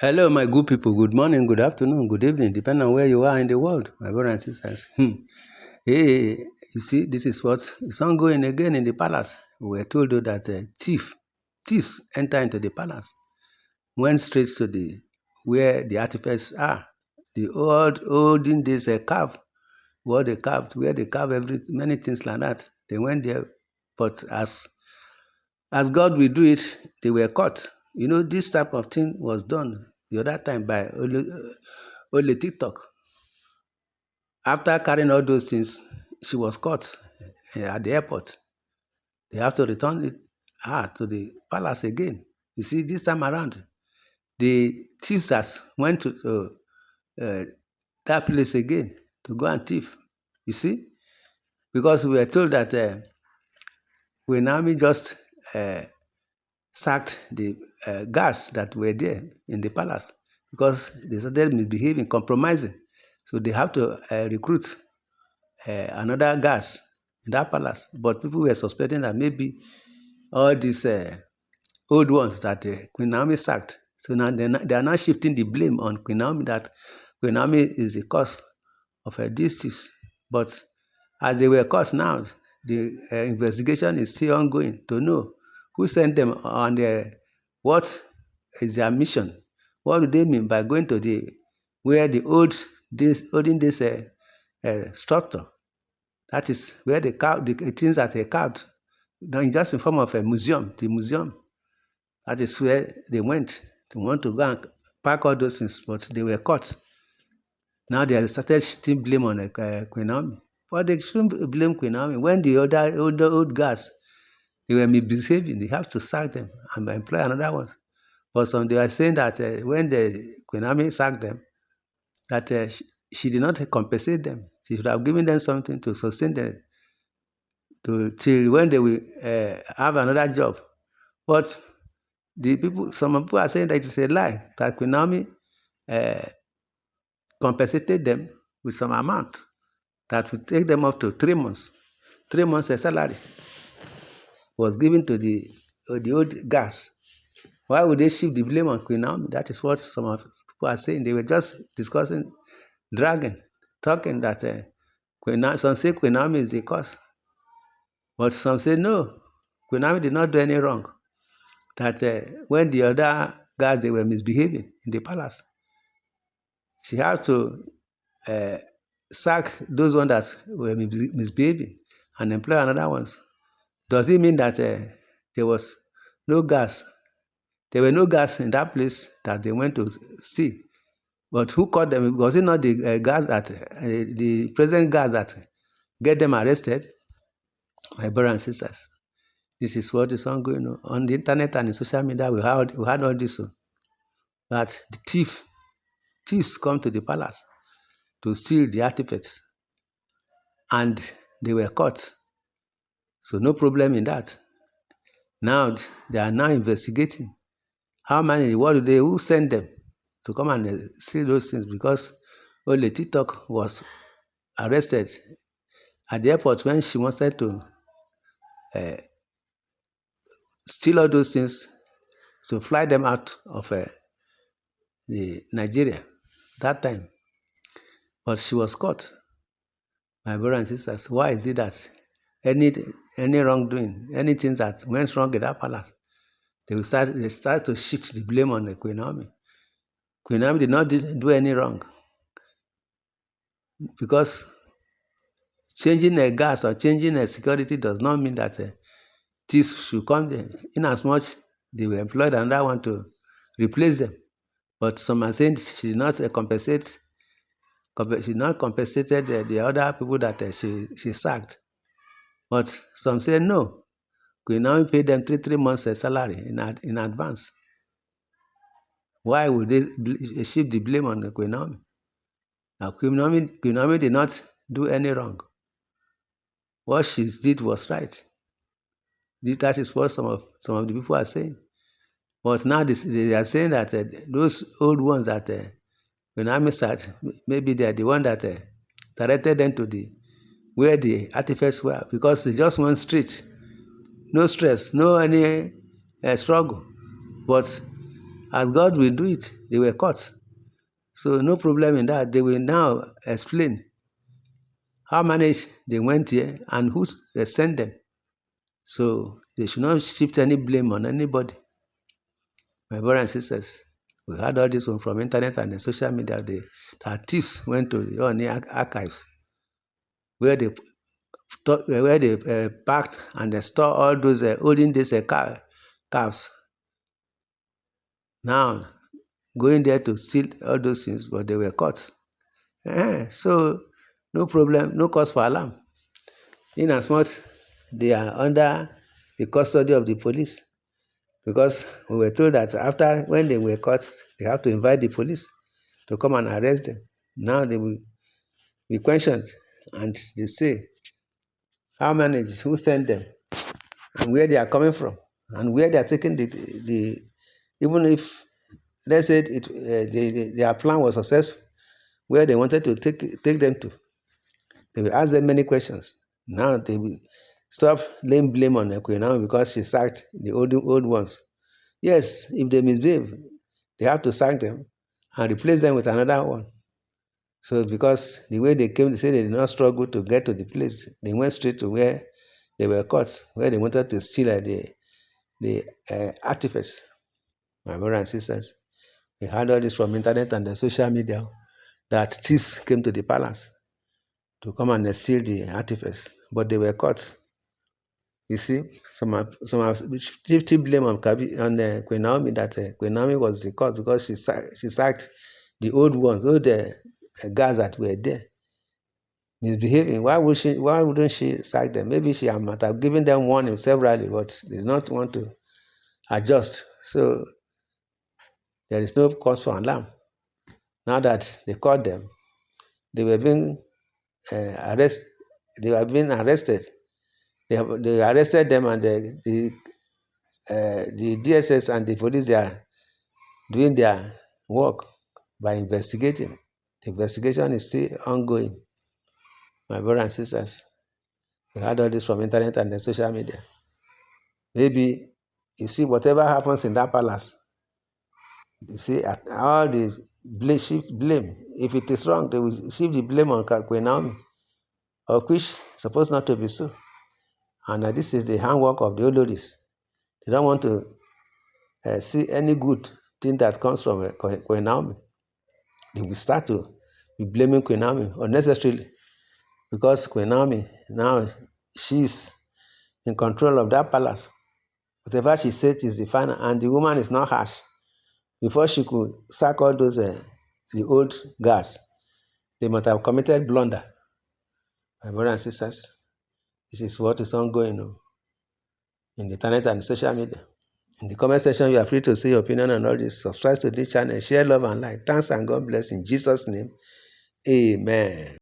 Hello, my good people. Good morning, good afternoon, good evening, depending on where you are in the world, my brothers and sisters. Hey, you see, this is what is ongoing again in the palace. We were told though that thieves enter into the palace, went straight to the where the artifacts are. The olden days carve, what they carved, where they carve many things like that. They went there, but as God will do it, they were caught. You know, this type of thing was done the other time by only TikTok. After carrying all those things, she was caught at the airport. They have to return her to the palace again. You see, this time around, the thieves that went to uh, that place again to go and thief. You see, because we were told that when Naomi just uh, sacked the guards that were there in the palace because they started misbehaving, compromising. So they have to recruit another guards in that palace. But people were suspecting that maybe all these old ones that Queen Naomi sacked. So now they are now shifting the blame on Queen Naomi that Queen Naomi is the cause of her disease. But as they were caught now, the investigation is still ongoing to know who sent them and what is their mission. What do they mean by going to the where the olden days structure? That is where they carved the things that they carved. Now, just in form of a museum, the museum. That is where they went. They want to go and pack all those things, but they were caught. Now they have started shifting blame on Queen Naomi. But they shouldn't blame Queen Naomi. When the old guys, they were misbehaving, they have to sack them and employ another one. But some they are saying that when the Queen Naomi sacked them, that she did not compensate them. She should have given them something to sustain them till when they will have another job. But some people are saying that it's a lie, that Queen Naomi uh, compensated them with some amount that would take them up to 3 months. 3 months a salary was given to the old guys. Why would they shift the blame on Queen Naomi? That is what some of people are saying. They were just discussing, dragging, talking that some say Queen Naomi is the cause. But some say no, Queen Naomi did not do any wrong. That when the other guys, they were misbehaving in the palace, she had to uh, sack those ones that were misbehaving and employ another ones. Does it mean that there was no gas? There were no gas in that place that they went to steal. But who caught them? Was it not the guys that the present guys that get them arrested? My brothers and sisters, this is what is ongoing on the internet and in social media. We had all this. That the thieves come to the palace to steal the artifacts, and they were caught. So no problem in that. Now they are now investigating how many, who sent them to come and steal those things, because only TikTok was arrested at the airport when she wanted to uh, steal all those things to fly them out of the Nigeria that time. But she was caught. My brothers and sisters, why is it that any any wrongdoing, anything that went wrong in that palace, they start to shift the blame on the Queen Naomi. Queen Naomi did not do any wrong, because changing a gas or changing a security does not mean that thieves should come there. In as much they were employed another one to replace them. But some are saying she did not she did not compensated the other people that she sacked. But some say no. Queen Naomi paid them three months salary in advance. Why would they shift the blame on Queen Naomi? Now Queen Naomi did not do any wrong. What she did was right. That is what some of the people are saying. But now they are saying that those old ones that when Naomi started, maybe they are the one that directed them to where the artifacts were, because they just went straight, no stress, no any struggle. But as God will do it, they were caught. So no problem in that. They will now explain how managed they went here and who sent them. So they should not shift any blame on anybody. My brothers and sisters, we had all this one from internet and the social media. That thieves went to the archives where they packed and they store all those olden days calves. Now going there to steal all those things, but they were caught. So no problem, no cause for alarm. In as much they are under the custody of the police, because we were told that after when they were caught, they have to invite the police to come and arrest them. Now they will be questioned and they say how managed, who sent them, and where they are coming from, and where they are taking the even if let's say their plan was successful, where they wanted to take them to. They will ask them many questions. Now they will stop laying blame on Ekwe now because she sacked the old ones. Yes, if they misbehave, they have to sack them and replace them with another one. So because the way they came, they said they did not struggle to get to the place. They went straight to where they were caught, where they wanted to steal the artifacts. My brothers and sisters, we heard all this from internet and the social media that thieves came to the palace to come and steal the artifacts, but they were caught. You see, some shifting blame on Queen Naomi that Queen Naomi was the cause because she sacked the old ones, all the guys that were there misbehaving. Why wouldn't she sack them? Maybe she might have given them warning severally, but they did not want to adjust. So there is no cause for alarm. Now that they caught them, they were being arrested. They were being arrested. They arrested them, and the DSS and the police, they are doing their work by investigating. The investigation is still ongoing. My brothers and sisters, we had all this from internet and the social media. Maybe you see whatever happens in that palace, you see all the blame. If it is wrong, they will shift the blame on Queen Naomi, of which is supposed not to be so. And this is the handwork of the Oloris. They don't want to see any good thing that comes from Queen Naomi. They will start to be blaming Queen Naomi unnecessarily, because Queen Naomi now, she's in control of that palace. Whatever she says is the final, and the woman is not harsh. Before she could sack all those the old guards, they must have committed blunder. My brothers and sisters, this is what is ongoing in the internet and social media. In the comment section, you are free to say your opinion on all this. Subscribe to this channel, share, love, and like. Thanks and God bless in Jesus' name. Amen.